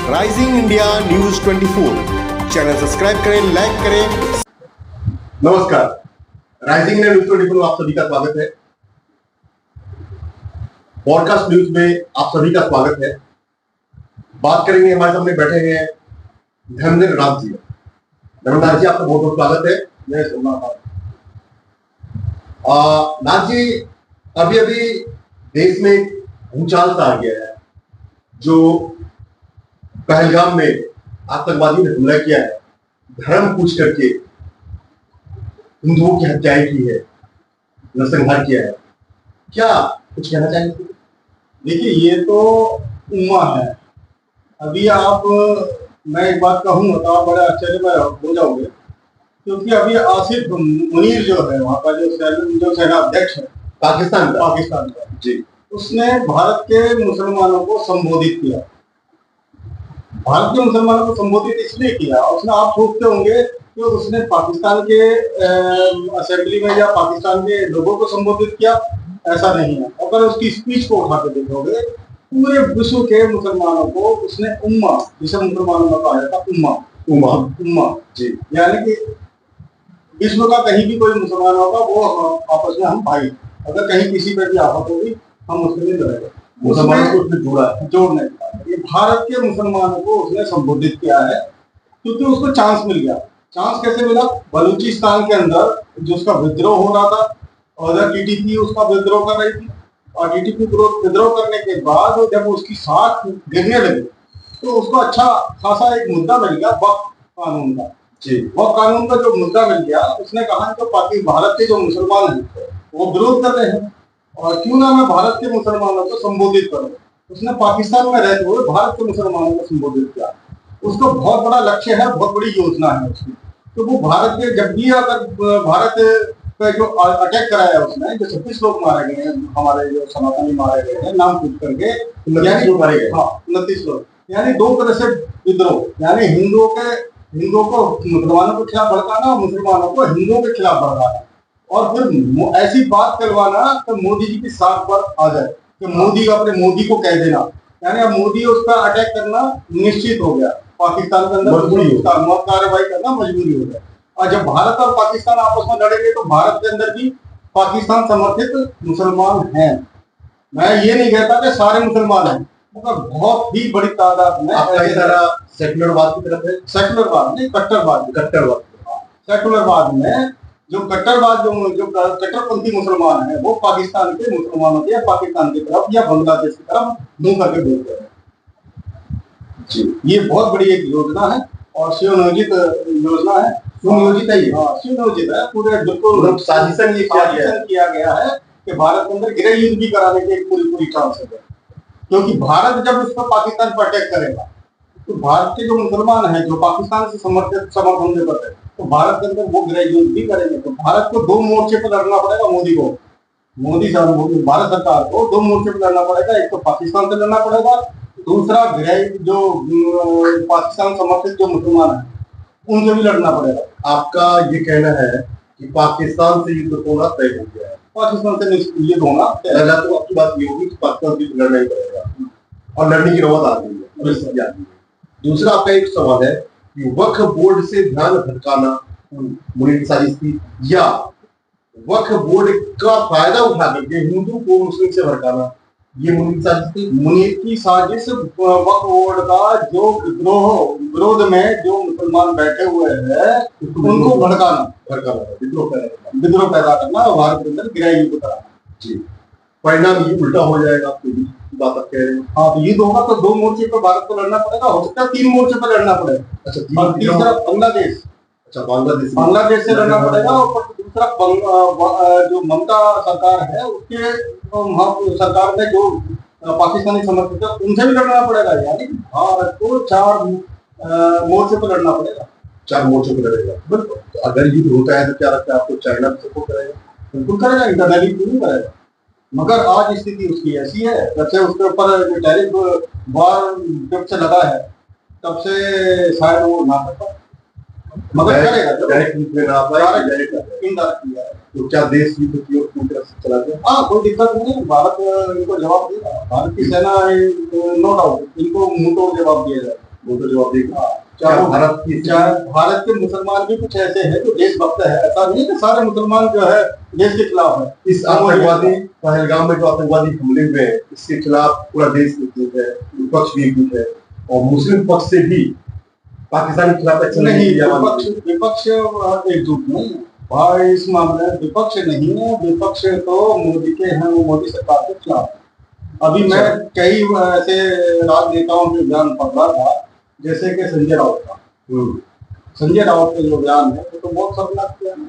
Rising India news 24 channel subscribe करें, like करें। नमस्कार, राइजिंग इंडिया न्यूज 24 में आप सभी का स्वागत है। पॉडकास्ट न्यूज में आप सभी का स्वागत है। बात करेंगे, हमारे सामने बैठे हैं धर्मेंद्र नाथ जी। धर्मेंद्र जी, आपका बहुत बहुत स्वागत है। मैं सोमनाथ नाथ जी, अभी अभी देश में भूचाल सा आ गया है। जो पहलगाम में आतंकवादी ने हमला किया है, धर्म पूछ करके हिंदुओं की हत्याएं की है, नरसंहार किया है, क्या कुछ कहना चाहेंगे? देखिए, ये तो उम्मा है। अभी आप, मैं एक बात कहूंगा तो आप बड़े आश्चर्य में हो जाओगे, क्योंकि अभी आसिफ मुनीर जो है वहाँ का जो सेनाध्यक्ष है पाकिस्तान का जी, उसने भारत के मुसलमानों को संबोधित किया। भारत के मुसलमानों को संबोधित इसलिए किया, उसने, आप सोचते होंगे कि उसने पाकिस्तान के असेंबली में या पाकिस्तान के लोगों को संबोधित किया, ऐसा नहीं है। अगर उसकी स्पीच को उठा के देखोगे, पूरे विश्व के मुसलमानों को उसने उम्मा, जिसे मुसलमानों में कहा जाता उम्मा जी, यानी कि विश्व का कहीं भी कोई मुसलमान होगा, वो आपस में हम भाई। अगर कहीं किसी पर भी आफत होगी, हम उसके लिए लड़ेंगे। मुसलमानों को उसने जोड़ने का ये भारत के मुसलमानों को उसने संबोधित किया है, क्योंकि उसको चांस मिल गया। चांस कैसे मिला? बलूचिस्तान के अंदर जो उसका विद्रोह हो रहा था, और टीटीपी उसका विद्रोह कर रही थी, और टीटीपी विद्रोह करने के बाद जब उसकी साख गिरने लगी, तो उसको अच्छा खासा एक मुद्दा मिल गया वक्फ कानून का। जी, वक्फ कानून का जो मुद्दा मिल गया, उसने कहा तो भारत के जो मुसलमान हैं वो विरोध कर रहे हैं, और क्यों ना मैं भारत के मुसलमानों को संबोधित करूं। उसने पाकिस्तान में रहते हुए भारत के मुसलमानों को संबोधित किया। उसका बहुत बड़ा लक्ष्य है, बहुत बड़ी योजना है उसकी। तो वो भारत के, जब भी अगर भारत पे जो अटैक कराया उसने, जो 26 लोग मारे गए हैं, हमारे जो सनातनी मारे गए हैं नाम पूछ करके, 29 लोग मारे गए। हाँ, 29 लोग, यानी दो तरह से विद्रोह, यानी हिंदुओं को मुसलमानों के खिलाफ भड़काना और मुसलमानों को हिंदुओं के खिलाफ भड़काना, और फिर ऐसी बात करवाना तो मोदी जी की साख पर आ जाए कि मोदी को कह देना, यानी अब मोदी उस पर अटैक करना निश्चित हो गया। पाकिस्तान के अंदर कार्रवाई करना मजबूरी हो गया। और जब भारत और पाकिस्तान आपस में लड़ेंगे, तो भारत के अंदर भी पाकिस्तान समर्थित मुसलमान हैं। मैं ये नहीं कहता कि सारे मुसलमान हैं, मगर बहुत ही बड़ी तादाद में सेकुलरवाद की तरफ है। सेकुलरवाद नहीं, सेकुलरवाद में जो कट्टरपंथी मुसलमान हैं, वो पाकिस्तान के मुसलमानों के, या पाकिस्तान की तरफ या बांग्लादेश की तरफ मुंह करके बोलते हैं। जी, ये बहुत बड़ी एक योजना है, और सुनियोजित योजना है। सुनियोजित है, पूरे बिल्कुल साजिशन किया गया है कि भारत के अंदर गृह युद्ध भी कराने की एक पूरी चांस है। क्योंकि भारत जब उस पर पाकिस्तान पर अटैक करेगा, तो भारत के जो मुसलमान हैं, जो पाकिस्तान से समर्थन दे करते हैं, तो भारत के अंदर वो गृह युद्ध भी करेंगे। तो भारत को दो मोर्चे पर लड़ना पड़ेगा। भारत सरकार को दो मोर्चे पर लड़ना पड़ेगा। एक तो पाकिस्तान से लड़ना पड़ेगा, दूसरा जो पाकिस्तान समर्थित जो मुसलमान हैं, उनसे भी लड़ना पड़ेगा। आपका ये कहना है कि पाकिस्तान से युद्ध होना तय हो गया है? पाकिस्तान से युद्ध होना तय, तो आपकी बात ये होगी कि पाकिस्तान से लड़ना ही पड़ेगा, और लड़ने की नौबत आ गई है। दूसरा आपका एक सवाल है कि वक्फ बोर्ड से ध्यान भटकाना मुनीर की साजिश थी, या वक्फ बोर्ड का फायदा उठा करके हिंदू को मुस्लिम से भड़काना, ये मुनीर की साजिश थी? मुनीर की साजिश वक्फ बोर्ड का जो विरोध में जो मुसलमान बैठे हुए हैं, उनको भड़काना, विद्रोह पैदा करना, भारत के अंदर गृह युद्ध कराना। जी, परिणाम ये उल्टा हो जाएगा, आपकी बात आप कह रहे हैं। हाँ, तो युद्ध होगा तो दो मोर्चे पर भारत को लड़ना पड़ेगा, हो सकता है 3 मोर्चे पर लड़ना पड़ेगा। अच्छा, और तीसरा बांग्लादेश से लड़ना पड़ेगा, और दूसरा जो ममता सरकार है, उसके सरकार में जो पाकिस्तानी समर्थित है, उनसे भी लड़ना पड़ेगा। यानी भारत को 4 मोर्चे पर लड़ना पड़ेगा। 4 मोर्चों पर लड़ेगा। बिल्कुल। अगर युद्ध होता है तो क्या लगता है आपको, चाइना सपोर्ट करेगा? बिल्कुल करेगा, इंटरनली नहीं करेगा। मगर आज स्थिति उसकी ऐसी है, जब से उसके ऊपर जो टैरिफ वार जब से लगा है, तब से शायद वो ना करता, मगर करेगा। तो क्या देश युद्ध की ओर पूरी तरह से चला गया? हाँ, कोई दिक्कत नहीं, भारत इनको जवाब देगा। भारत की सेना नो डाउट इनको मुंह तोड़ जवाब दिया जाएगा। वो तो जो अभी चाहे वो भारत की चाहे भारत के मुसलमान भी कुछ ऐसे हैं जो देशभक्त है, ऐसा नहीं है कि सारे मुसलमान जो है देश के खिलाफ है। इस आतंकवादी पहलगाम में जो आतंकवादी हमले हुए हैं इसके खिलाफ पूरा देश एकजुट है, विपक्ष भी एकजुट है और मुस्लिम पक्ष से भी पाकिस्तान के खिलाफ एक्शन नहीं, लिया जाना विपक्ष एकजुट नहीं है भाई, इस मामले में विपक्ष नहीं है। विपक्ष तो मोदी के हैं, वो मोदी सरकार के खिलाफ है। अभी मैं कई ऐसे राजनेताओं के बयान पढ़ रहा था, जैसे कि संजय राउत का। संजय राउत के जो बयान है वो तो बहुत शर्मनाक बयान है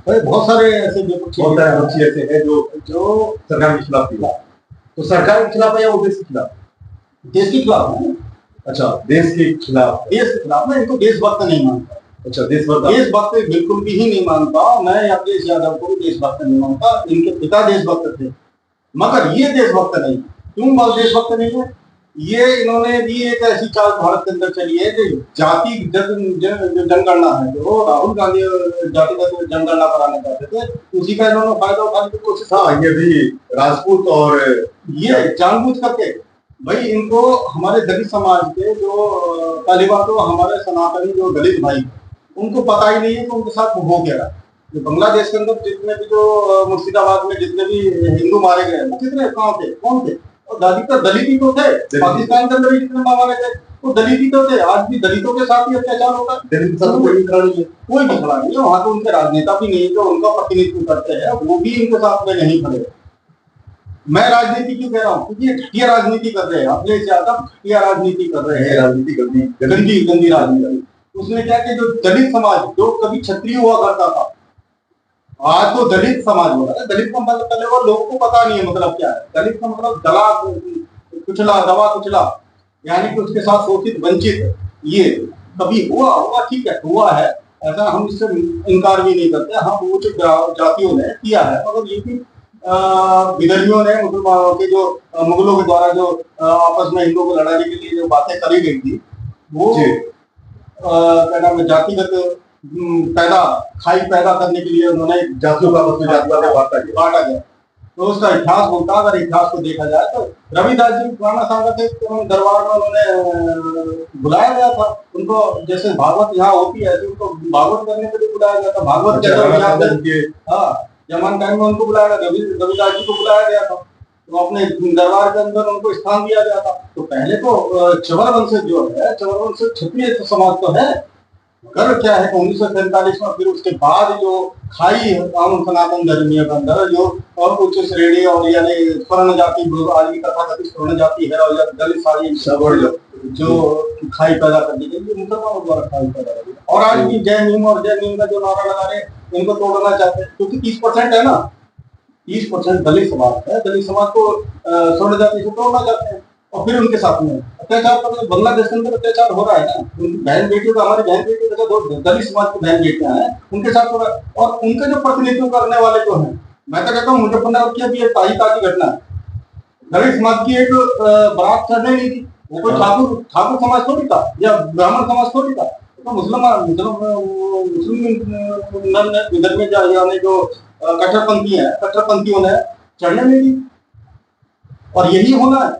भाई। बहुत सारे ऐसे विपक्षी ऐसे हैं जो सरकार के खिलाफ थी। तो सरकार के खिलाफ है या वो देश के खिलाफ? देश के खिलाफ है। अच्छा, देश के खिलाफ। देश के खिलाफ। मैं इनको देशभक्त नहीं मानता। अच्छा, देशभक्त बिल्कुल भी ही नहीं मानता। मैं अखिलेश यादव को भी देशभक्त नहीं मानता। इनके पिता देशभक्त थे, मगर ये देशभक्त नहीं। क्यों बात देशभक्त नहीं है? ये इन्होंने भी एक ऐसी चाल भारत के अंदर चली है कि जाति जनगणना है, जो राहुल गांधी जातिगत जनगणना कराना चाहते थे, उसी का इन्होंने फायदा उठाने की कोशिश। हाँ, ये भी राजपूत और ये जानबूझ करके भाई इनको हमारे दलित समाज के जो पहली बात तो हमारे सनातनी जो दलित भाई उनको पता ही नहीं है कि उनके साथ हो क्या रहा। जो बांग्लादेश के अंदर जितने भी जो मुर्शिदाबाद में जितने भी हिंदू मारे गए वो कितने कहाँ थे, कौन थे? और अधिकतर दलित ही तो थे। पाकिस्तान के अंदर भी जितने मारे गए वो दलित ही तो थे। आज भी दलितों के साथ ही अत्याचार होता है। दलित के साथ कोई खड़ा नहीं है, कोई भी खड़ा नहीं है। वहां तो उनके राजनेता भी नहीं, जो उनका प्रतिनिधित्व करते हैं वो भी इनके साथ में नहीं खड़े। मैं राजनीति क्यों कह रहा हूँ? क्योंकि ये घटिया राजनीति कर रहे हैं। अखिलेश यादव घटिया राजनीति कर रहे हैं, राजनीति गंदी राजनीति। उसने क्या कि जो दलित समाज जो कभी क्षत्रिय हुआ करता था, आज तो दलित समाज हो रहा है। दलित का मतलब पहले वो लोगों को पता नहीं है मतलब क्या है। दलित का मतलब दला कुचला, दबा कुचला, यानी कि उसके साथ शोषित वंचित। ये कभी हुआ होगा, ठीक है, हुआ है, ऐसा हम इससे इनकार भी नहीं करते। हाँ, उच्च जातियों ने किया है, मगर ये भी विदर्भियों ने मुसलमानों के जो मुगलों के द्वारा जो आपस में हिंदुओं को लड़ाने के लिए जो बातें करी गई थी, वो क्या नाम है, जातिगत खाई पैदा करने के लिए उन्होंने जातियों का बांटा गया। तो उसका इतिहास बोलता, अगर इतिहास को देखा जाए तो रविदास जी पुराना सांगत है, तो दरबार में उन्होंने बुलाया गया था। उनको जैसे भागवत यहाँ होती है, उनको भागवत करने के लिए बुलाया गया था। भागवत जमान टाइम में उनको बुलाया गया, रविदास जी को बुलाया गया था, तो अपने दरबार के अंदर उनको स्थान दिया गया था। तो पहले तो चवर वंश जो है, चवर वंश क्षत्रिय समाज तो है। कर क्या है 1947 में फिर उसके बाद जो खाई आम सनातन धर्मियों के अंदर जो और उच्च श्रेणी और यानी स्वर्ण जाति, आज की कथा कथित स्वर्ण जाति है और दलित सारी जो खाई पैदा कर दी गई, मुसलमानों द्वारा खाई पैदा कर दी। और आज भी जय नीम और जय नीम का जो नारा लगा रहे इनको तोड़ना चाहते हैं, क्योंकि 30% है ना, 30% दलित समाज है। दलित समाज को स्वर्ण जाति से तोड़ना चाहते हैं और फिर उनके साथ में अत्याचार कर। बांग्लादेश के अंदर अत्याचार हो रहा है ना, उनकी बहन बेटियों का, हमारी बहन बेटियों का दलित समाज की बहन बेटियां हैं, उनके साथ हो रहा है। और उनके जो प्रतिनिधित्व करने वाले जो हैं, मैं तो कहता हूँ मुजफ्फरनगर की अभी एक ताजी घटना है। दलित समाज की एक बारात चढ़ने नहीं थी, वो कोई ठाकुर समाज थोड़ी था या ब्राह्मण समाज थोड़ी था, तो मुस्लिम इधर में यानी जो कट्टरपंथियों ने चढ़ने नहीं दी। और यही होना है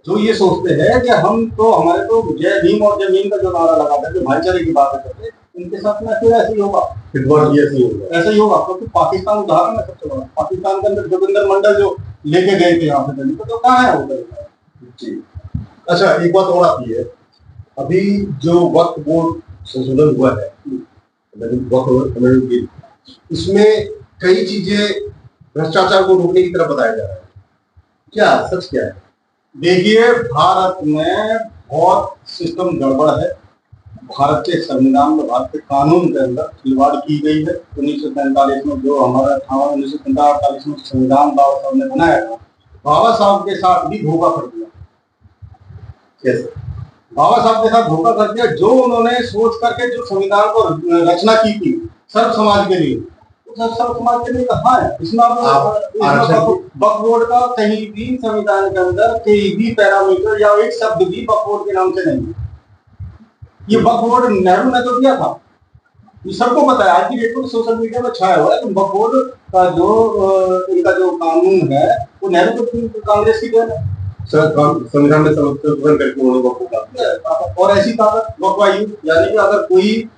जो ये सोचते हैं कि हम तो हमारे तो जय भीम और जय भीम का जो नारा लगाते हैं, जो भाईचारे की बातें करते हैं, इनके साथ में फिर ऐसे ही होगा, ऐसा ही होगा। क्योंकि पाकिस्तान उदाहरण है सबसे बड़ा। पाकिस्तान के अंदर जोगिंदर मंडल जो लेके गए थे यहाँ से दिल्ली, तो कहाँ है वो? अच्छा, एक बात और आती है, अभी जो वक्फ बोर्ड संशोधन हुआ है, इसमें कई चीजें भ्रष्टाचार को रोकने की तरफ बताया जा रहा है। क्या सच क्या है? देखिए, भारत में बहुत सिस्टम गड़बड़ है। भारत के संविधान में, भारत के कानून के अंदर खिलवाड़ की गई है। 1947 में जो हमारा था, 1948 में संविधान बाबा साहब ने बनाया था, बाबा साहब के साथ भी धोखा कर दिया। कैसे? बाबा साहब के साथ धोखा कर दिया। जो उन्होंने सोच करके जो संविधान को रचना की थी सर्व समाज के लिए, सर्व समाज के लिए कहाँ है? इसमें वक्फ बोर्ड का कहीं भी संविधान के अंदर कहीं भी पैरामीटर या एक शब्द भी वक्फ बोर्ड के नाम से नहीं। ये वक्फ बोर्ड नेहरू ने तो दिया था, ये सबको पता है। आज की डेट में सोशल मीडिया में छाया हुआ है कि वक्फ बोर्ड का जो इनका जो कानून है वो नेहरू कांग्रेस की देन है। संविधान में संशोधन करके उन्होंने वक्फ का और ऐसी ताकत वक्फ युद्ध, यानी कि अगर कोई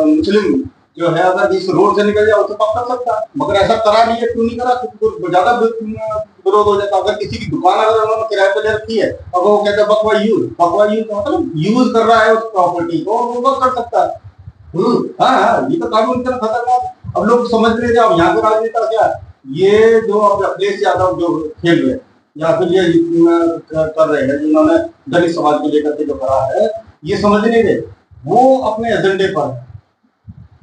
मुस्लिम जो है अगर इस रोड से निकल जाए उसे पकड़ सकता है, मगर ऐसा करा नहीं है। क्यों नहीं करा? क्योंकि ज्यादा विरोध हो जाता। अगर किसी की दुकान अगर उन्होंने किराए पर ले रखी है और वो कहते हैं बकवा यूज का मतलब यूज कर रहा है उस प्रॉपर्टी को, वो वक्त कर सकता है। हाँ, ये तो कानून इतना खतरनाक। अब लोग समझ रहे थे अब यहाँ के राजनेता क्या, ये जो अब अखिलेश यादव जो खेल रहे या फिर ये कर रहे हैं, जिन्होंने दलित समाज को लेकर के जो करा है, ये समझ नहीं रहे। वो अपने एजेंडे पर है,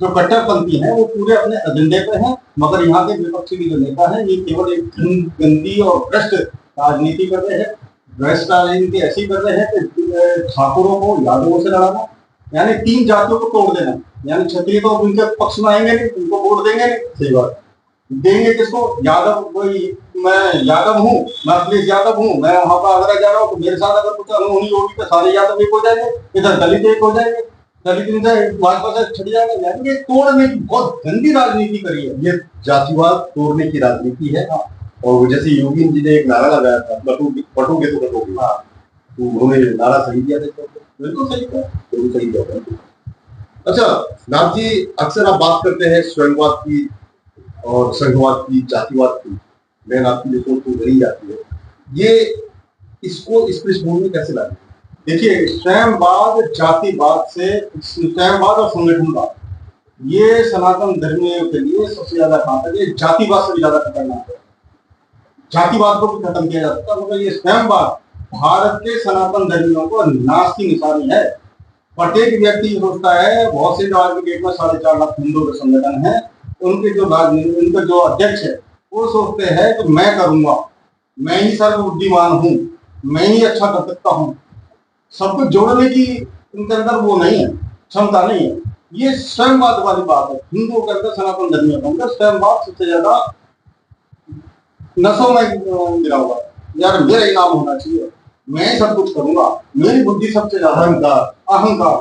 जो कट्टरपंथी हैं वो पूरे अपने एजेंडे पे हैं, मगर यहाँ के विपक्षी जो नेता हैं ये केवल एक गंदी और भ्रष्ट राजनीति कर रहे हैं। भ्रष्ट राजनीति ऐसी कर रहे हैं कि ठाकुरों को यादवों से लड़ाना, यानी 3 जातियों को तोड़ देना। यानी क्षत्रिय तो उनके पक्ष में आएंगे नहीं, उनको वोट देंगे नहीं। सही बात, देंगे किसको? यादव। कोई मैं यादव हूँ, मैं अखिलेश यादव हूँ, मैं वहां पर आगरा जा रहा हूँ, तो मेरे साथ अगर कुछ अनहोनी होगी तो सारे यादव एक हो जाएंगे, इधर दलित एक हो जाएंगे, दलित भाजपा से छट जाएगा। यानी तोड़ने की बहुत गंदी राजनीति करी है। ये जातिवाद तोड़ने की राजनीति है। और जैसे योगी जी ने एक नारा लगाया था, बटोगे तो कटोगे, तो उन्होंने नारा सही दिया था। बिल्कुल सही था, बिल्कुल सही दिया। अच्छा नाथ जी, अक्सर आप बात करते हैं स्वयंवाद की और संघवाद की, जातिवाद की। मैं आपकी जो सोच वही जाती है, ये इसको इस पृष्ठभूमि में कैसे लाए? देखिए, स्वयंवाद जातिवाद से, स्वयंवाद और संगठनवाद, ये सनातन धर्मियों के लिए सबसे ज्यादा घातक है। जातिवाद से भी ज्यादा खतरनाक है। जातिवाद को भी खत्म किया जा सकता है, मगर ये स्वयंवाद भारत के सनातन धर्मियों को नाश की निशानी है। प्रत्येक व्यक्ति सोचता है, बहुत से जो आज की डेट में 4.5 लाख हिंदू के संगठन है, उनके जो अध्यक्ष है वो सोचते हैं कि मैं करूंगा, मैं ही सर्वबुद्धिमान हूँ, मैं ही अच्छा कर सकता हूँ। सबको जोड़ने की उनके अंदर वो नहीं है, क्षमता नहीं है। ये स्वयंवाद वाली बात है। हिंदुओं के अंदर, सनातन धर्मियों के अंदर स्वयंवाद सबसे ज्यादा नसों में गिरा हुआ है। यार मेरा ही नाम होना चाहिए, मैं ही सब कुछ करूंगा, मेरी बुद्धि सबसे ज्यादा, अहंकार।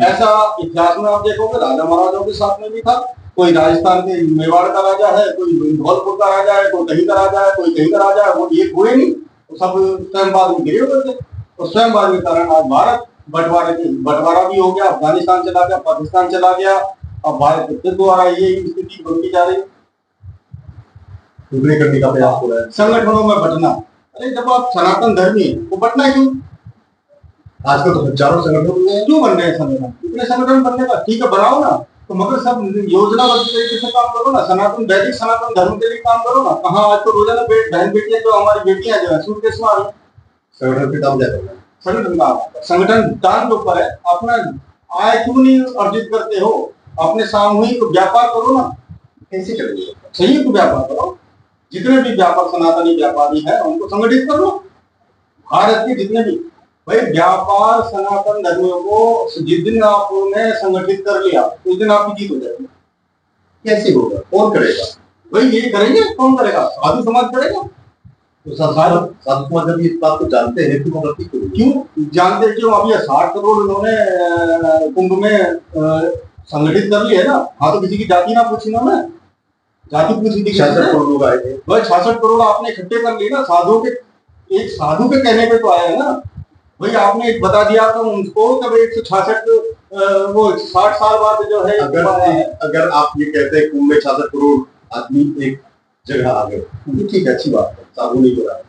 ऐसा इतिहास में आप देखोगे, राजा महाराजाओं के साथ में भी था। कोई राजस्थान के मेवाड़ का राजा है, कोई धौलपुर का राजा है, कोई कहीं का राजा है, कोई कहीं का राजा है, वो एक हुए नहीं, तो सब स्वयंवाद में गिरे हुए थे। तो स्वयंवाद के कारण आज भारत बंटवारा भी हो गया, अफगानिस्तान चला गया, पाकिस्तान चला गया। अब भारत के द्वारा ये स्थिति बनती जा रही, टुकड़े करने का प्रयास हो रहा है, संगठनों में बंटना। अरे जब आप सनातन धर्मी है तो बंटना क्यों? आजकल तो हजारों संगठन क्यों बन रहे हैं संगठन? इतने संगठन बनने का, ठीक है बनाओ ना, तो मगर सब योजनाबद्ध तरीके से काम करो ना। सनातन वैदिक सनातन धर्म के लिए काम करो ना। कहाँ आज तो रोजाना बहन बेटियां, जो हमारी बेटियां जो है सूटकेस में आ रही, संगठन पे दाम जाता है। संगठन दान के ऊपर है। अपना आय क्यों नहीं अर्जित करते हो? अपने सामूहिक व्यापार करो ना। कैसे करेंगे? संयुक्त व्यापार करो। जितने भी व्यापार सनातनी व्यापारी हैं उनको संगठित कर लो। भारत के जितने भी भाई व्यापार सनातन धर्मियों को जिस दिन आपने संगठित कर लिया उस दिन आपकी जीत हो जाएगी। कैसे होगा? कौन करेगा? भाई ये करेंगे, कौन करेगा? साधु समाज करेगा। तो साधु समाज जब इस बात को जानते हैं तो गलती क्यों जानते? क्यों? अभी 60 करोड़ उन्होंने कुंभ में संगठित कर लिया है ना। हाँ, तो किसी की जाति ना पूछी ना, मैं जाति पूछी थी। 66 करोड़ लोग आए थे, भाई 66 करोड़ आपने इकट्ठे कर लिए ना। साधु के, एक साधु के कहने पे तो आया है ना भाई। आपने एक बता दिया तो उनको कि भाई 166 वो 60 साल बाद जो है। अगर आप ये कहते हैं कुंभ में 66 करोड़ आदमी एक जगह आ गए, ठीक है, अच्छी बात है, साधु नहीं हो रहा है,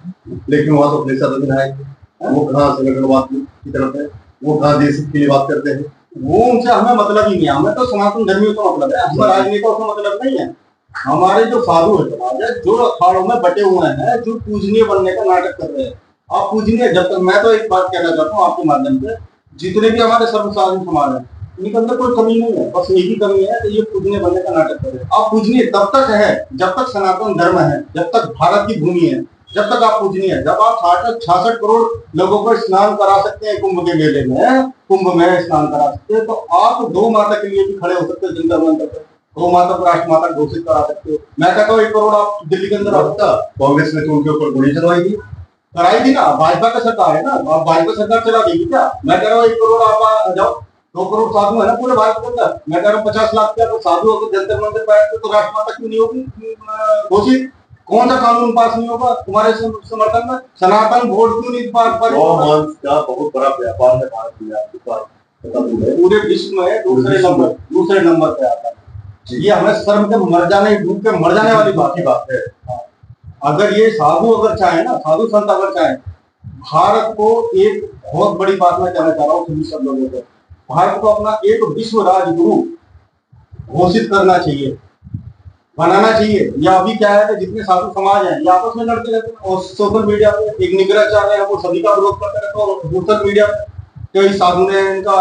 लेकिन वहां तो अपने साधु विधायक वो कहाँ संगठनवाद की तरफ है, वो कहाँ देश के लिए बात करते हैं। वो उनसे हमें मतलब ही नहीं है। हमें तो सनातन धर्मियों का मतलब है, हमें राजनेताओं का मतलब नहीं है। हमारे जो साधु है समाज है, जो अखाड़ों में बटे हुए हैं, जो पूजनीय बनने का नाटक कर रहे हैं। आप पूजनीय जब तक, मैं तो एक बात कहना चाहता हूँ आपके माध्यम से, जितने भी हमारे सर्वसाधारण समाज है इनके अंदर कोई कमी नहीं है, बस यही कमी है कि ये पूजनीय बनने का नाटक कर रहे हैं। आप पूजनीय तब तक है जब तक सनातन धर्म है, जब तक भारत की भूमि है, जब तक आप पूजनीय है। जब आप 66 करोड़ लोगों को स्नान करा सकते हैं कुंभ के मेले में, कुंभ में स्नान करा सकते हैं, तो आप गौ माता के लिए भी खड़े हो सकते हैं। जंतर मंतर पर गौ माता को राष्ट्रमाता घोषित करा सकते हो। मैं कहता हूँ 1 करोड़ आप दिल्ली के अंदर आता। कांग्रेस ने तो उनके ऊपर गोली चलवाई थी, कराई थी ना। भाजपा का सरकार है ना, भाजपा सरकार चला देगी क्या? मैं कह रहा हूँ 1 करोड़ आप आ जाओ। 2 करोड़ साधु है ना पूरे भारत के अंदर। मैं कह रहा हूँ 50 लाख का तो साधु अगर जंतर मंदिर पर आए तो राष्ट्रमाता क्यों नहीं होगी घोषित? कौन सा कानून पास नहीं होगा तुम्हारे समर्थन में? सनातन वोट क्यों नहीं पास? गौवंश का बहुत बड़ा व्यापार है भारत में, आपके पास पता नहीं है। पूरे विश्व में दूसरे नंबर पे आता है। ये हमें शर्म के मर जाने, डूब के मर जाने वाली बात है। अगर ये साधु अगर चाहे ना, साधु संत अगर चाहे, भारत को एक बहुत बड़ी बात मैं कहना चाह रहा हूँ सभी सब लोगों को, भारत को अपना एक विश्व राजगुरु घोषित करना चाहिए, बनाना चाहिए। या अभी क्या है कि जितने साधु समाज हैं ये आपस में लड़ते रहते हैं, और सोशल मीडिया पे एक निगराचार्य है वो सभी का विरोध करते रहते हैं, और सोशल मीडिया पे कोई साधु ने इनका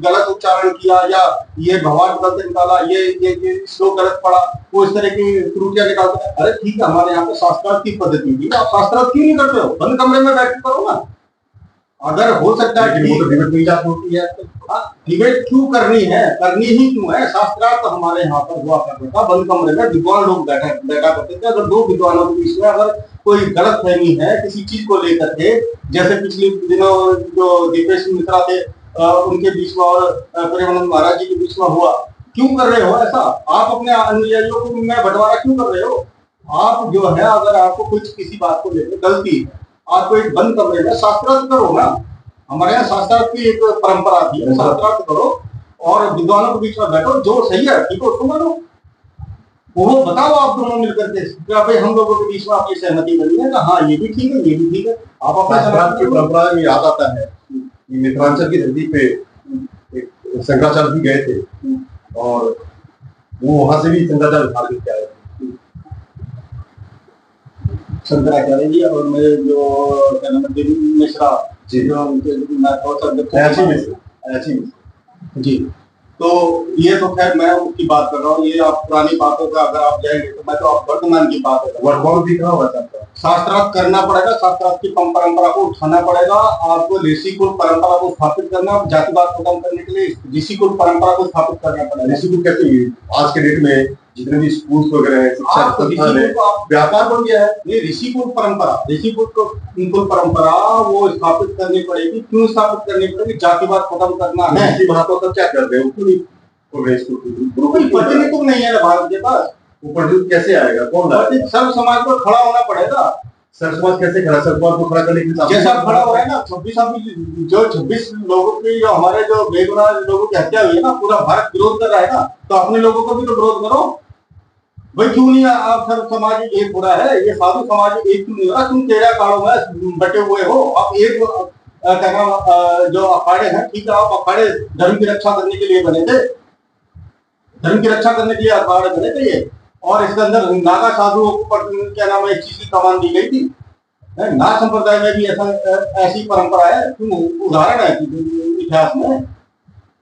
गलत उच्चारण किया, या ये भगवान गलत निकाला, ये श्लोक गलत पढ़ा, वो इस तरह की त्रुटियां निकालते हैं। अरे ठीक है, हमारे यहाँ पे शास्त्रार्थ की पद्धति थी, आप शास्त्रार्थ क्यों नहीं करते हो? बंद कमरे में बैठ करो ना। अगर हो सकता है कि डिबेट में जात होती है, डिबेट क्यों करनी है? करनी ही क्यों है? शास्त्रार्थ हमारे यहाँ पर हुआ करता था, बंद कमरे में विद्वान लोग बैठा करते थे। अगर दो विद्वानों के बीच में अगर कोई गलत फहमी है किसी चीज को लेकर के, जैसे पिछले दिनों जो दीपेश मिश्रा थे उनके बीच में और प्रेमानंद महाराज जी के बीच में हुआ, क्यों कर रहे हो ऐसा? आप अपने अनुयायियों को में बंटवारा क्यों कर रहे हो? आप जो है, अगर आपको कुछ किसी बात को लेकर गलती है, आपको एक बंद कमरे में शास्त्रार्थ करो ना। हमारे यहाँ शास्त्रार्थ की एक परंपरा थी, शास्त्रार्थ करो और विद्वानों के बीच में बैठो, जो सही है ठीक है उसको मानो, वो बताओ आप दोनों मिलकर के क्या भाई हम लोगों के बीच में आपकी सहमति बनी है कि हाँ ये भी ठीक है, ये भी ठीक है। आप अपने शास्त्रार्थ की परंपरा में याद आता है कि मिथिलांचल की धरती पे एक शंकराचार्य भी गए थे, और वो वहां से भी शंकराचार्य उठार के आए थे। शंकराचार्य जी और मेरे जो मिश्रा जी, जी, तो ये तो खैर मैं उसकी बात कर रहा हूँ। ये आप पुरानी बातों का अगर आप जाएंगे तो मैं तो आप वर्तमान की बात कर रहा हूँ। वर्तमान भी कहाँ हुआ था? शास्त्रार्थ करना पड़ेगा, शास्त्रार्थ की परंपरा को उठाना पड़ेगा, आपको ऋषिकुल परंपरा को स्थापित करना, जातिवाद खत्म करने के लिए ऋषिकुल परंपरा को स्थापित करना पड़ेगा। ऋषिकुल कैसे? आज के डेट में जितने भी स्कूल वगैरह हैं, शिक्षा संस्थान है, व्यापार बन गया है। ये ऋषिकुल परंपरा वो स्थापित करनी पड़ेगी। क्यों स्थापित करनी पड़ेगी? जातिवाद खत्म करना है। महात्मा सब क्या कर रहे हैं? प्रतिनिधित्व नहीं है ना भारत के पास, प्रतिनिधित्व कैसे आएगा? कौन लाएगा? सर्व समाज को खड़ा होना पड़ेगा। सर्व समाज कैसे खड़ा? सर्व समाज को खड़ा करने के लिए जैसा खड़ा हुआ है ना 26 लोगों की, जो हमारे जो बेगुनाह लोगों की हत्या हुई है ना, पूरा भारत विरोध कर रहा है ना, तो अपने लोगों को भी तो विरोध करो भाई। क्यों नहीं आप सर्व समाज एक हो रहा है? ये साधु समाज एक क्यों नहीं हो रहा? तुम 13 कालों में बटे हुए हो, आप एक जो अखाड़े हैं, ठीक है, आप अखाड़े धर्म की रक्षा करने के लिए बने थे, धर्म की रक्षा करने के लिए अखाड़े बने थे ये, और इसके अंदर नागा साधुओं पर क्या नाम है, एक चीज की कमान दी गई थी। नाग संप्रदाय में भी ऐसी परंपरा है, उदाहरण है इतिहास में।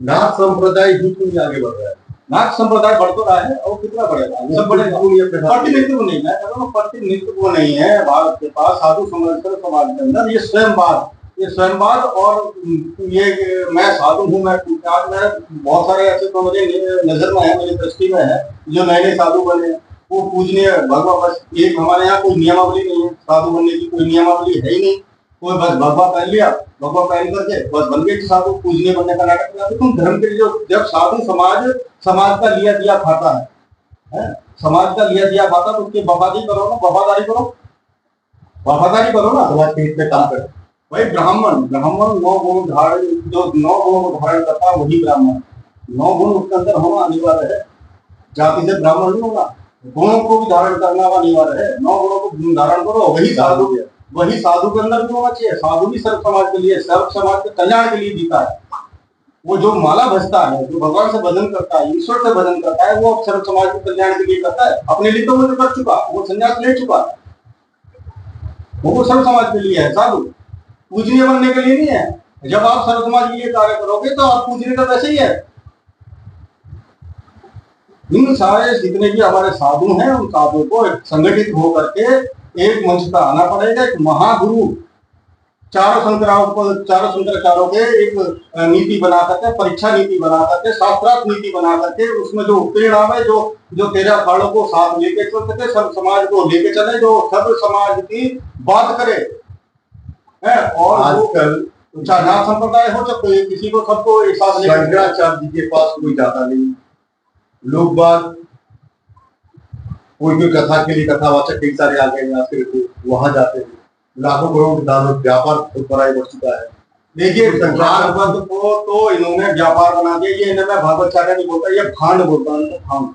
नाग संप्रदाय ही क्यों आगे बढ़ रहा है? नाग संप्रदाय बढ़ तो रहा है, और कितना बढ़ेगा? सब बढ़ेगा। प्रतिनिधित्व नहीं है, प्रतिनिधित्व नहीं है भारत के पास साधु समाज के अंदर। ये स्वयंवाद और ये मैं साधु हूँ, मैं बहुत सारे ऐसे तो मेरे नजर में है, मेरी दृष्टि में है, जो नए नए साधु बने, वो पूजनीय भगवा। बस एक हमारे यहाँ कोई नियमावली नहीं है, साधु बनने की कोई नियमावली है ही नहीं। कोई बस भगवा पहन लिया, भगवा पहन करके बस बन गए साधु, पूजनीय बनने का नाटक किया। तुम धर्म के लिए जब साधु समाज का लिया दिया खाता है, समाज का लिया दिया खाता, तो उसकी वफादारी करो ना, वफादारी करो ना, समाज के हित में काम करो भाई। ब्राह्मण 9 गुण धारण, जो 9 गुणों को धारण करता है वही ब्राह्मण। 9 गुण उसके अंदर होना अनिवार्य है, जाति से ब्राह्मण नहीं होगा, गुणों को भी धारण करना अनिवार्य है। 9 गुणों को धारण करो, वही साधु के अंदर भी होना चाहिए। साधु भी सर्व समाज के लिए, सर्व समाज के कल्याण के लिए जीता है। वो जो माला भजता है, जो भगवान से भजन करता है, ईश्वर से भजन करता है, वो सर्व समाज के कल्याण के लिए करता है। अपने लिए तो वो कर चुका, वो संन्यास ले चुका, वो सर्व समाज के लिए है। साधु पूजनीय बनने के लिए नहीं है। जब आप सर्व समाज के लिए कार्य करोगे तो आप पूजनीय तो वैसे ही है। इन सारे जितने भी हमारे साधु हैं, उन साधुओं को संगठित होकर के एक मंच पर आना पड़ेगा। एक महागुरु चारों शंकराचार्यों के एक नीति बना करके, परीक्षा नीति बना करके, शास्त्रार्थ नीति बना करके, उसमें जो परिणाम है, जो 13 अखाड़ों को साथ लेके चल सके, सब समाज को लेके चले, जो सब समाज की बात करे है। और आजकल चाहे नाथ संप्रदाय हो, चाहे किसी को, सबको एक साथ लेके शंकराचार्य जी के पास कोई जाता नहीं। लोग बात कोई कोई कथा के लिए कथावाचक कई सारे आ गए हैं आजकल, तो वहां जाते हैं, लाखों करोड़ के दाम में व्यापार बहुत बड़ा बढ़ चुका है। देखिए भागवत को तो इन्होंने व्यापार बना दिया। ये इन्हें मैं भागवताचार्य नहीं बोलता, ये भांड बोलता हूँ, भांड।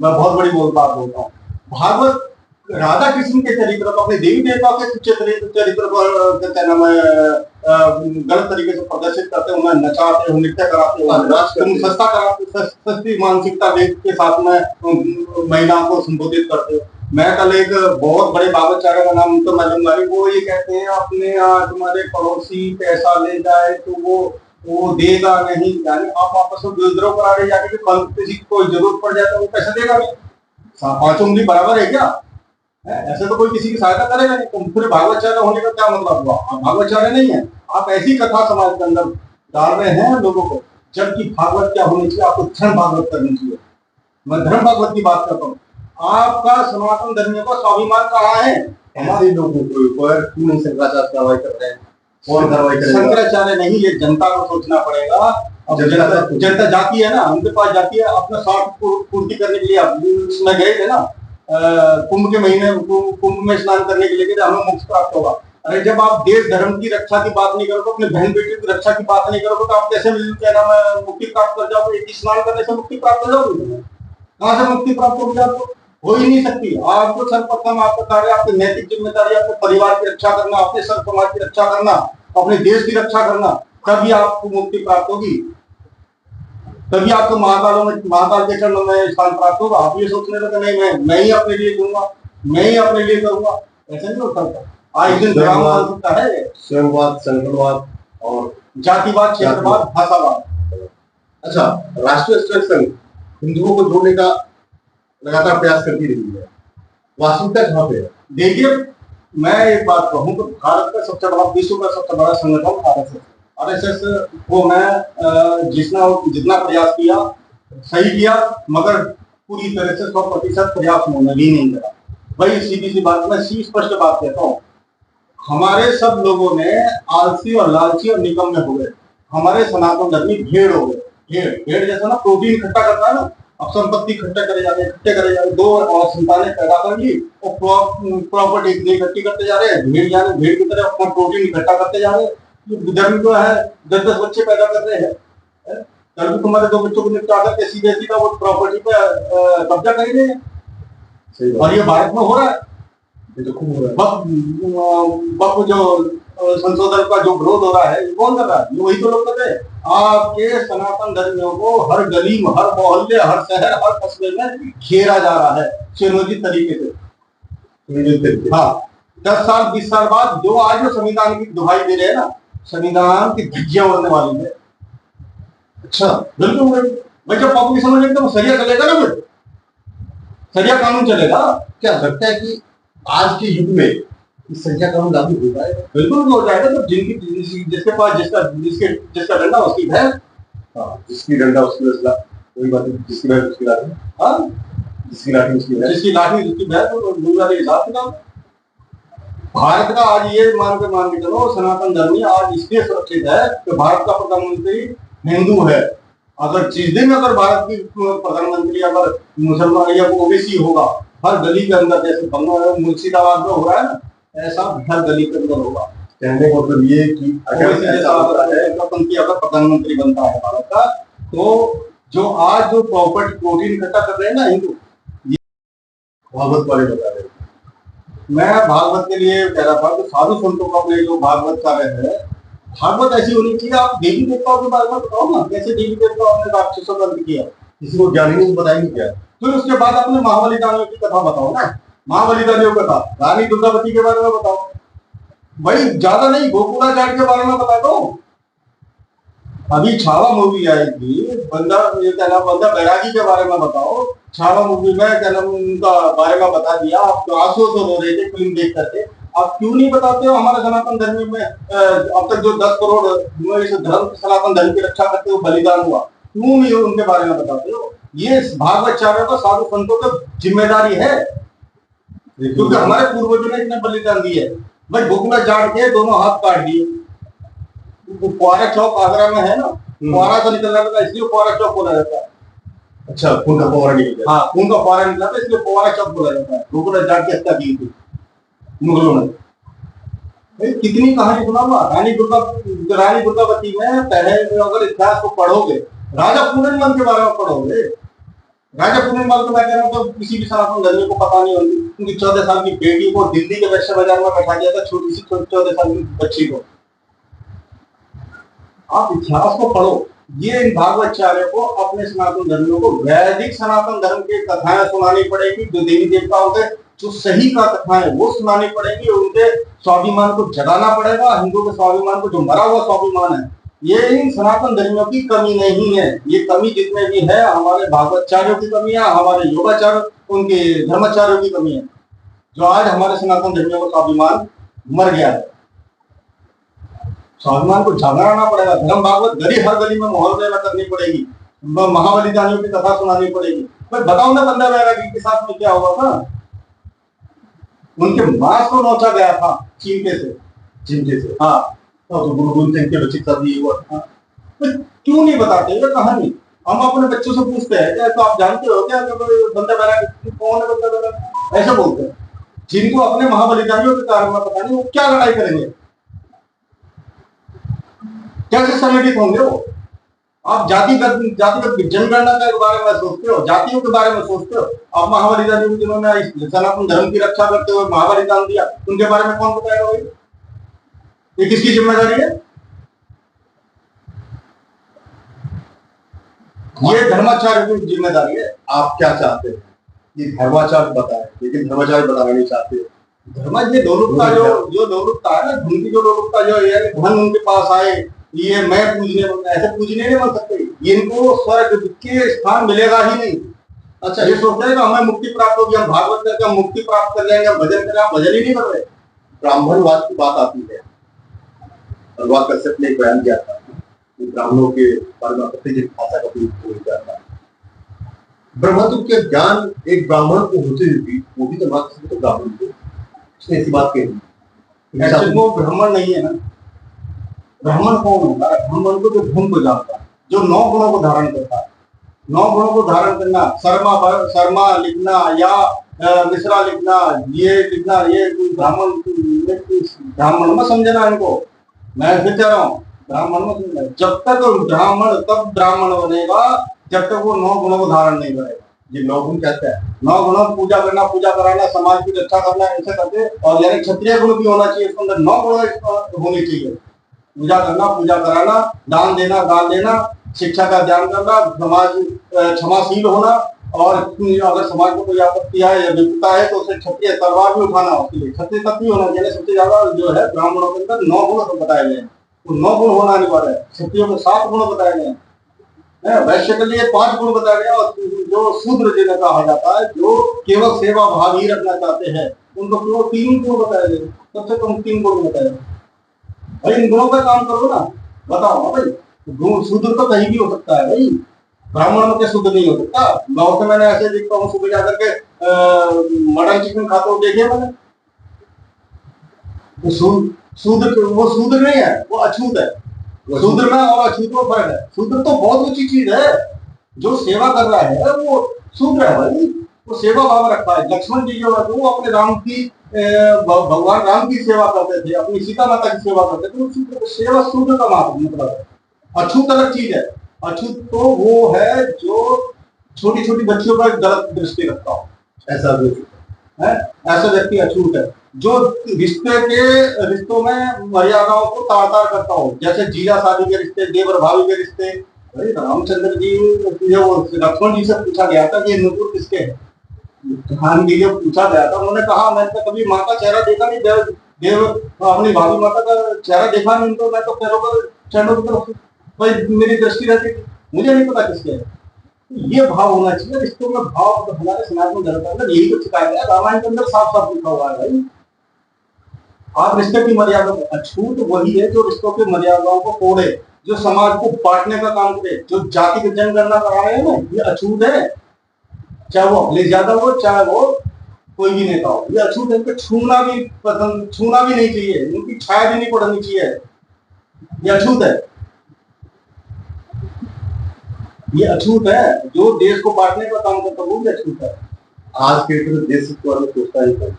मैं बहुत बड़ी बात बोलता हूँ। भागवत राधा कृष्ण के चरित्र को, अपने देवी देवता के चरित्र को क्या नाम है गलत तरीके से प्रदर्शित करते, उन्हें नचाते, नृत्य कराते, सस्ता कराते, सस्ती मानसिकता के साथ में महिलाओं को संबोधित करते हो। मैं कल एक बहुत बड़े भागवताचार्य का नाम तो मालूम नहीं, वो ये कहते हैं अपने तुम्हारे पड़ोसी पैसा ले जाए तो वो देगा नहीं, यानी आप आपस में विद्रोह करा रहे जाके कल किसी को जरूरत पड़ जाए तो वो पैसा देगा नहीं। पांचों उंगली बराबर है क्या? ऐसे तो कोई किसी की सहायता करेगा नहीं। तो फिर भागवताचार्य होने का क्या मतलब हुआ? आप भागवताचार्य नहीं है, आप ऐसी कथा समाज के अंदर डाल रहे हैं लोगों को, जबकि भागवत क्या होनी चाहिए? आपको धर्म भागवत करनी चाहिए। मैं धर्म भागवत की बात करता हूँ। आपका सनातन धर्म का स्वाभिमान कहाँ है? ऐसे लोगों के ऊपर क्यों नहीं शंकराचार्य कार्रवाई कर रहे हैं? कौन कार्रवाई करेगा? शंकराचार्य नहीं, ये जनता को सोचना पड़ेगा। अब जनता जाती है ना, उनके पास जाती है अपना स्वार्थ पूर्ति करने के लिए। आप उसमें गए थे ना कुंभ के महीने, कुंभ में स्नान करने के लिए हमें मोक्ष प्राप्त होगा। अरे जब आप देश धर्म की रक्षा की बात नहीं करोगे, अपने बहन बेटी की रक्षा की बात नहीं करोगे, तो आप कैसे क्या नाम है मुक्ति प्राप्त कर जाओगे? एक स्नान करने से मुक्ति प्राप्त हो जाओगे? कहाँ से मुक्ति प्राप्त होगी? आपको हो ही नहीं सकती। आपको सर्वप्रथम आपका कार्य, आपकी नैतिक जिम्मेदारी, अपने परिवार की रक्षा करना, अपने सर्व समाज की रक्षा करना, अपने देश की रक्षा करना, तभी आपको मुक्ति प्राप्त होगी, तभी आपको महाकाल के चरणों में स्थान प्राप्त होगा। आप ये सोचने लगे नहीं मैं ही अपने लिए दूंगा, मैं ही अपने लिए करूंगा, ऐसा नहीं हो सकता। आज दिन सकता है स्वयंवाद, संकल्पवाद और जातिवाद, क्षेत्रवाद, भाषावाद। अच्छा, राष्ट्रीय स्वयं संघ हिंदुओं को जोड़ने का लगातार प्रयास करती रही है, वास्तविकता कहाँ पे है? देखिए मैं एक बात कहूँ तो भारत का सबसे बड़ा, विश्व का सबसे बड़ा संगठन आरएसएस को मैं जितना प्रयास किया सही किया, मगर पूरी तरह से 100% प्रयास उन्होंने भी नहीं करा। भाई सीधी सी बात, मैं स्पष्ट बात कहता हूँ, हमारे सब लोगों ने आलसी और लालची और निकम्मे हो गए। हमारे सनातन धर्मी भेड़ हो गए। भेड़ जैसा ना प्रोटीन इकट्ठा करता है ना, अब संपत्ति इकट्ठा करे जा रहे, दो और संतानें पैदा कर ली और प्रॉपर्टी इकट्ठी करते जा रहे हैं। भेड़ यानी भेड़ की तरह अपना प्रोटीन इकट्ठा करते जा रहे हैं। धर्म जो है 10-10 बच्चे पैदा कर रहे हैं, कल भी तुम्हारे 2 बच्चों को निपटा करके सीधा वो प्रॉपर्टी पे कब्जा करेंगे। और ये भारत में हो रहा है, ये तो खूब हो रहा है। बक जो संशोधन का जो विरोध हो रहा है, ये कौन कर रहा है? ये वही तो लोग कर रहे हैं। आपके सनातन धर्मियों को हर गली में, हर मोहल्ले, हर शहर, हर कस्बे में घेरा जा रहा है सुनियोजित तरीके से। हाँ, 10 साल 20 साल बाद जो आज जो संविधान की दुहाई दे रहे हैं ना, संविधान की धज्जियां उड़ने वाली है। अच्छा, बिल्कुल भाई, जब पॉपुलेशन में तो सरिया चलेगा ना, फिर सरिया कानून चलेगा। क्या लगता है कि आज के युग में इस सरिया कानून लागू हो जाएगा? बिल्कुल हो जाएगा। तो जिसके पास जिसका डंडा उसकी भैंस। हाँ, जिसकी डंडा उसकी वसला, वही बात है, जिसकी भैंस उसकी लाठी। हाँ, जिसकी लाठी उसकी भैंस, जिसकी लाठी उसकी भैंस। तो दूसरा हिसाब किताब भारत का आज ये मान के चलो, सनातन धर्मी आज इसलिए सुरक्षित है कि भारत का प्रधानमंत्री हिंदू है। अगर जिस दिन अगर भारत की प्रधानमंत्री अगर मुसलमान या ओबीसी होगा, हर गली के अंदर, जैसे मुर्शिदाबाद में हो रहा है ना, ऐसा हर गली के अंदर होगा। कहने का मतलब ये कि अगर ऐसा होता है, अगर प्रधानमंत्री बनता है भारत का, तो जो आज जो प्रॉपर्टी प्रोटीन इकट्ठा कर रहे हैं ना हिंदू, भागवत वाले बता रहे हैं। मैं भागवत के लिए कह रहा था कि साधु संतों का अपने जो भागवत का है, भागवत ऐसी होनी चाहिए। आप देवी देवताओं के बारे में बताओ ना, कैसे देवी देवताओं ने राक्षसों का अंत किया, किसी को ज्ञानी नहीं बताएंगे क्या? फिर उसके बाद अपने महाबली दानियों की कथा बताओ ना, महाबली दानियों की कथा, रानी दुर्गावती के बारे में बताओ। भाई ज्यादा नहीं, गोकुलाचार्य के बारे में बता दो। अभी छावा मूवी आएगी, बंदा बैरागी के बारे में बताओ। छावा मूवी में क्या नाम उनका बारे में बता दिया, आप आंसू तो रो रहे थे फिल्म देख करके। आप क्यों नहीं बताते हो हमारे सनातन धर्म में अब तक जो 10 करोड़ इस धर्म सनातन धर्म की रक्षा करते हुए बलिदान हुआ, क्यों नहीं उनके बारे में बताते हो? ये भागवताचार्यों का, साधु संतों की जिम्मेदारी है, क्योंकि हमारे पूर्वजों ने इतने बलिदान दिए। भाई भूख में जाड़ के दोनों हाथ काट दिए। कुआरा चौक आगरा में है ना, कुआरा तो निकलना था, इसलिए कुआरा चौक बोला जाता है। अच्छा, खून का फव्वारा निकल गया। हाँ, खून का फव्वारा निकला था, इसलिए फव्वारा शब्द बोला जाता है। लोगों ने जाके हत्या की थी मुगलों ने। भाई कितनी कहानी सुना हुआ रानी दुर्गावती में पहले अगर इतिहास को पढ़ोगे, राजा पूरनमल के बारे में पढ़ोगे, राजा पूरनमल को मैं कह रहा हूँ तो किसी भी सनातन धर्मी को पता नहीं होगी। उनकी 14 साल की बेटी को दिल्ली के वैश्य बाजार में बैठा दिया था, छोटी सी 14 साल की बच्ची को। आप इतिहास को पढ़ो। ये इन भागवताचार्य को अपने सनातन धर्मियों को वैदिक सनातन धर्म की कथाएं सुनानी पड़ेगी, जो देवी देवताओं के जो सही का कथाएं वो सुनानी पड़ेगी। उनके स्वाभिमान को जगाना पड़ेगा, हिंदू के स्वाभिमान को, जो मरा हुआ स्वाभिमान है। ये इन सनातन धर्मियों की कमी नहीं है, ये कमी जितने भी है हमारे भागवताचार्यों की कमी है, हमारे योगाचार्य उनके धर्माचार्यों की कमी है, जो आज हमारे सनातन धर्मियों का स्वाभिमान मर गया है। स्वाभिमान को जागराना पड़ेगा। धर्म भागवत गली हर गली में मोहल्ले में करनी पड़ेगी, महाबलिदानियों की कथा सुनानी पड़ेगी। भाई बताओ ना, बंदा बैरागी के साथ में क्या हुआ था? उनके मांस को नोचा गया था चिमटे से। हाँ, तो गुरु गोविंद सिंह के बच्चे का भी हुआ था। तो क्यों नहीं बताते ये कहानी? हम अपने बच्चों से पूछते हैं क्या तो आप जानते हो क्या बंदा बैरागी कौन है? बंदा बैरागी ऐसा बोलते हैं। जिनको अपने महाबलिदानियों के कारण में पता नहीं, वो क्या लड़ाई करेंगे, कैसे संगठित होंगे वो? आप जातिगत जनगणना के बारे में सोचते हो, जातियों के बारे में सोचते हो। आप महाबलिदानियों जिन्होंने सनातन धर्म की रक्षा करते हुए महाबलिदान दिया, उनके बारे में कौन बताएगा भाई? ये किसकी जिम्मेदारी है? ये धर्माचार्य की जिम्मेदारी है। आप क्या चाहते हैं? ये धर्माचार्य बताए, लेकिन धर्माचार्य बताना नहीं चाहते। धर्म ये लोलुपता जो लोलुपता है ना, धन की जो लोलुपता जो है, धन उनके पास आए, ये मैं पूजने ऐसे पूजने नहीं बन सकते। इनको स्वर्ग के स्थान मिलेगा ही नहीं। अच्छा, ये सोचते हैं कि हमें मुक्ति प्राप्त होगी, हम भागवत करके हम मुक्ति प्राप्त कर जाएंगे, भजन करें। आप भजन ही नहीं कर रहे। ब्राह्मणवाद की बात आती है, भगवान कश्यप ने बयान किया था कि ब्राह्मणों के बारे में प्रतिदिन भाषा का प्रयोग हो जाता है। ब्रह्मत्व के ज्ञान एक ब्राह्मण को होते हुए वो भी तो बात तो ब्राह्मण को उसने ऐसी बात कही। वो ब्राह्मण नहीं है ना। ब्राह्मण कौन होता है? ब्राह्मण को जो धर्म को जानता है, जो 9 गुणों को धारण करता है। 9 गुणों को धारण करना, शर्मा लिखना या मिश्रा लिखना, ये लिखना, ये ब्राह्मण में समझना इनको। मैं फिर कह रहा हूँ, ब्राह्मण में समझना। जब तक ब्राह्मण तब ब्राह्मण बनेगा जब तक वो 9 गुणों को धारण नहीं करेगा। ये 9 गुण कहते हैं। 9 गुणों पूजा करना, पूजा कराना, समाज की रक्षा करना, ऐसे करके। और यानी क्षत्रिय गुण भी होना चाहिए, इसके अंदर 9 गुण होनी चाहिए। पूजा करना, पूजा कराना, दान देना, दान देना, शिक्षा का ध्यान करना, समाज क्षमाशील होना। और अगर समाज को कोई आपत्ति है या विपत्ता है तो उसे क्षत्रिय तलवार भी उठाना, उसके लिए क्षत्रिय तत्व होना। यानी सबसे ज्यादा जो है ब्राह्मणों के अंदर 9 गुण बताए गए हैं। तो 9 गुण होना अनिवार्य है। क्षत्रियों को 7 गुण बताए गए हैं, वैश्य के लिए 5 गुण बताया गया। और जो शूद्र जिन्हें कहा जाता है, जो केवल सेवा भाव ही रखना चाहते हैं, उनको केवल 3 गुण बताए गए। सबसे कम 3 गुण बताए गए। भाई इन गुणों पे काम करो ना, बताओ ना भाई। शूद्र तो कहीं भी हो सकता है भाई, ब्राह्मण में क्या शूद्र नहीं हो सकता? गाँव से मैंने ऐसे देखता हूँ, सुबह जाकर के मटन चिकन खाते हुए देखे मैंने। शूद्र वो शूद्र नहीं है, वो अछूत है। शूद्र में और अछूत में फर्क है। शूद्र तो बहुत ऊंची चीज है। जो सेवा कर रहा है वो शूद्र है भाई, वो सेवा भाव रखता है। लक्ष्मण जी जो है वो अपने राम की भगवान राम की सेवा करते थे, अपनी सीता माता की सेवा करते थे। सेवा शूद्र का मतलब है। अछूत अलग चीज है। अछूत तो वो है जो छोटी छोटी बच्चियों पर गलत दृष्टि रखता हो, ऐसा है। ऐसा व्यक्ति अछूत है, जो रिश्तों में मर्यादाओं को तार तार करता हो। जैसे जीजा शादी के रिश्ते, देवर भाभी के रिश्ते। रामचंद्र जी, लक्ष्मण जी से पूछा गया था कि नुपुर किसके है? खान जी को पूछा गया था, उन्होंने कहा मैंने तो कभी माँ का चेहरा देखा नहीं, देव अपनी भाभी माता का चेहरा देखा नहीं, तो मैं तो पैरों पर चरणों की तरफ भाई मेरी दृष्टि रहती थी, मुझे नहीं पता किसके है। ये भाव होना चाहिए रिश्तों में। भाव तो हमारे सनातन धर्म के अंदर यही तो सिखाया गया। रामायण के अंदर साफ साफ लिखा हुआ है भाई, आप रिश्ते की मर्यादा को। अछूत वही है जो रिश्तों की मर्यादाओं को तोड़े, जो समाज को बांटने का काम करे, जो जाति की जनगणना करा रहे हैं ना, ये अछूत है। चाहे वो अखिलेश यादव हो, चाहे वो कोई भी नेता हो, ये अछूत है। इनको छूना भी नहीं चाहिए, उनकी छाया भी नहीं पड़नी चाहिए। ये अछूत है। ये अछूत है, जो देश को बांटने का काम करता है वो भी अछूत है। आज के तो देश के बारे में सोचता ही नहीं।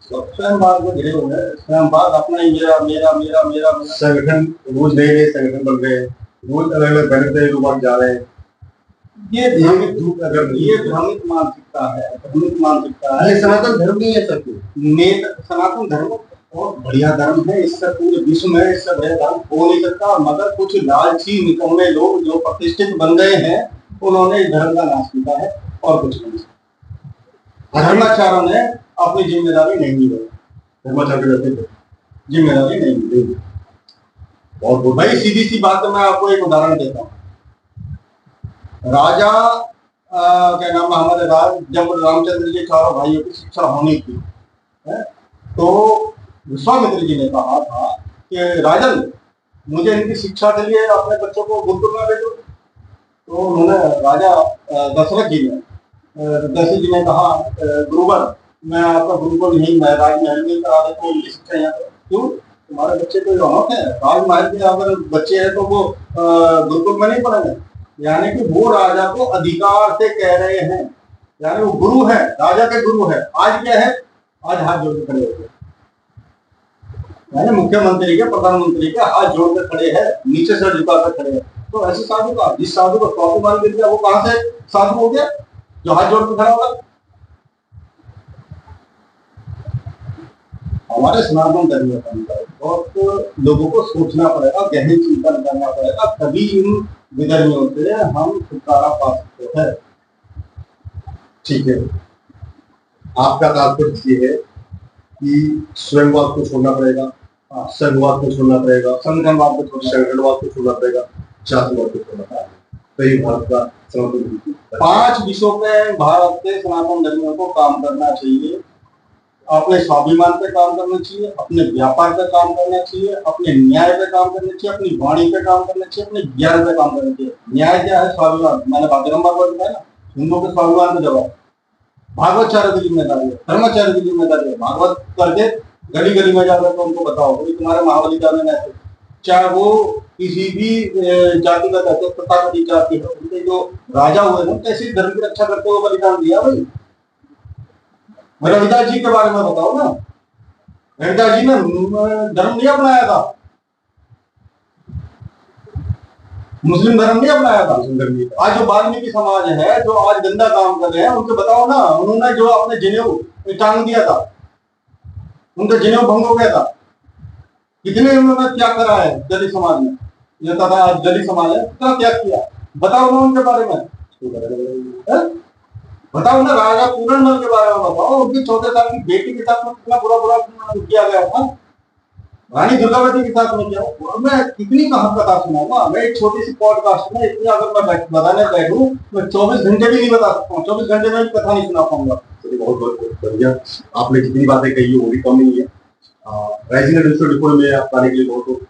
स्वयंवाद में घिरे हुए हैं, स्वयंवाद अपना ही मेरा मेरा मेरा मेरा मेरा। संगठन रोज नए नए संगठन बन रहे हैं, रोज अलग अलग बैठते लोग जा रहे हैं। ये भ्रमित मानसिकता है, भ्रमित मानसिकता है। ये सनातन धर्म नहीं है सर। सनातन धर्म बहुत बढ़िया धर्म है, इससे पूरे विश्व में इससे बढ़िया धर्म हो नहीं सकता, मगर कुछ लालची निकम्मे लोग जो प्रतिष्ठित बन गए हैं उन्होंने इस धर्म का नाश किया है और कुछ नहीं। धर्माचार्यों ने अपनी जिम्मेदारी नहीं निभाई, जिम्मेदारी नहीं निभाई। और भाई सीधी सी बात है, मैं आपको एक उदाहरण देता हूँ। राजा क्या नाम है हमारे जब रामचंद्र जी चारों भाइयों की शिक्षा होनी थी है? तो विश्वामित्र जी ने कहा था कि राजन मुझे इनकी शिक्षा के लिए अपने बच्चों को गुरुकुल में भेजो। तो उन्होंने राजा दशरथ जी ने कहा गुरुवर मैं आपका गुरुकुल नहीं, मैं राजमहल में करा देता हूँ इनकी शिक्षा यहाँ पर। क्यों? तुम्हारे बच्चे तो रौनक है, राजमहल के अगर बच्चे हैं तो वो गुरुकुल में नहीं पढ़ेंगे। यानी कि वो राजा को अधिकार से कह रहे हैं, यानी वो गुरु है, राजा के गुरु है। आज क्या है? आज हाथ जोड़ के खड़े होते हैं, यानी मुख्यमंत्री के प्रधानमंत्री के हाथ जोड़ के खड़े हैं, नीचे से झुका कर खड़े हैं। तो ऐसे साधु का, जिस साधु को स्वाभिमान मिल गया वो कहां से साधु हो गया जो हाथ जोड़ के खड़ा होगा? हमारे सनातन धर्म के अंदर बहुत लोगों को सोचना पड़ेगा, गहन चिंतन करना पड़ेगा, तभी इन विधर्मियों से हम छुटकारा पा सकते हैं। ठीक है, आपका तात्पर्य ये है कि स्वयंवाद को छोड़ना पड़ेगा, संघवाद को छोड़ना पड़ेगा, संगठनवाद को छोड़ना पड़ेगा, जातिवाद को छोड़ना पड़ेगा। तो ये भारत का सनातन 5 विषयों पे भारत के सनातन धर्मियों को काम करना चाहिए। अपने स्वाभिमान पे काम करना चाहिए, अपने व्यापार पे काम करना चाहिए, अपने न्याय पे काम करना चाहिए, अपनी वाणी पे काम करना चाहिए, अपने ज्ञान पे काम करना चाहिए। न्याय क्या है? स्वाभिमान। मैंने भागवत बताया ना, हिंदुओं के स्वाभिमान का जवाब भागवतचार्य की जिम्मेदारी है, धर्माचार्य की जिम्मेदारी है। भागवत करके गली गली में जाकर तो उनको बताओ कि तुम्हारे महाबली जाने में ऐसे, चाहे वो किसी भी जाति का तथाकथित जाति है, उनके जो राजा हुए ना कैसे धर्म की रक्षा करते हुए बलिदान दिया भाई। रविदास जी के बारे में बताओ ना, रविदास जी ने धर्म नहीं अपनाया था, मुस्लिम धर्म नहीं अपनाया था। आज जो वाल्मीकि समाज है जो आज गंदा काम कर रहे हैं उनको बताओ ना, उन्होंने जो अपने जनेऊ टांग दिया था, उनका जनेऊ भंग हो गया था। कितने उन्होंने क्या करा है दलित समाज में, ये तथा दलित समाज है कितना क्या किया, बताओ ना उनके बारे में। बताओ ना राजा पूरनमल के बारे में बताओ, उनकी 14 साल की बेटी के साथ में कितना बुरा बुरा किया गया था, रानी दुर्गावती के साथ में किया। मैं कितनी कथा सुनाऊंगा, मैं एक छोटी सी पॉडकास्ट में इतनी अगर मैं बताने बैठूं मैं 24 घंटे भी नहीं बता सकता हूँ, 24 घंटे में भी कथा नहीं सुना पाऊंगा। बहुत बहुत बढ़िया, आपने जितनी बातें कही है वो भी कम नहीं है। राइजिंग एपिसोड में आप आने के लिए बहुत बहुत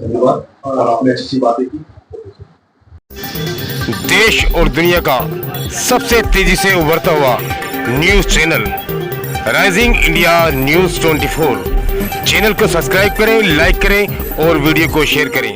धन्यवाद और आपने अच्छी बातें की। देश और दुनिया का सबसे तेजी से उभरता हुआ news channel rising India news 24 channel को सब्सक्राइब करें, लाइक करें और वीडियो को शेयर करें।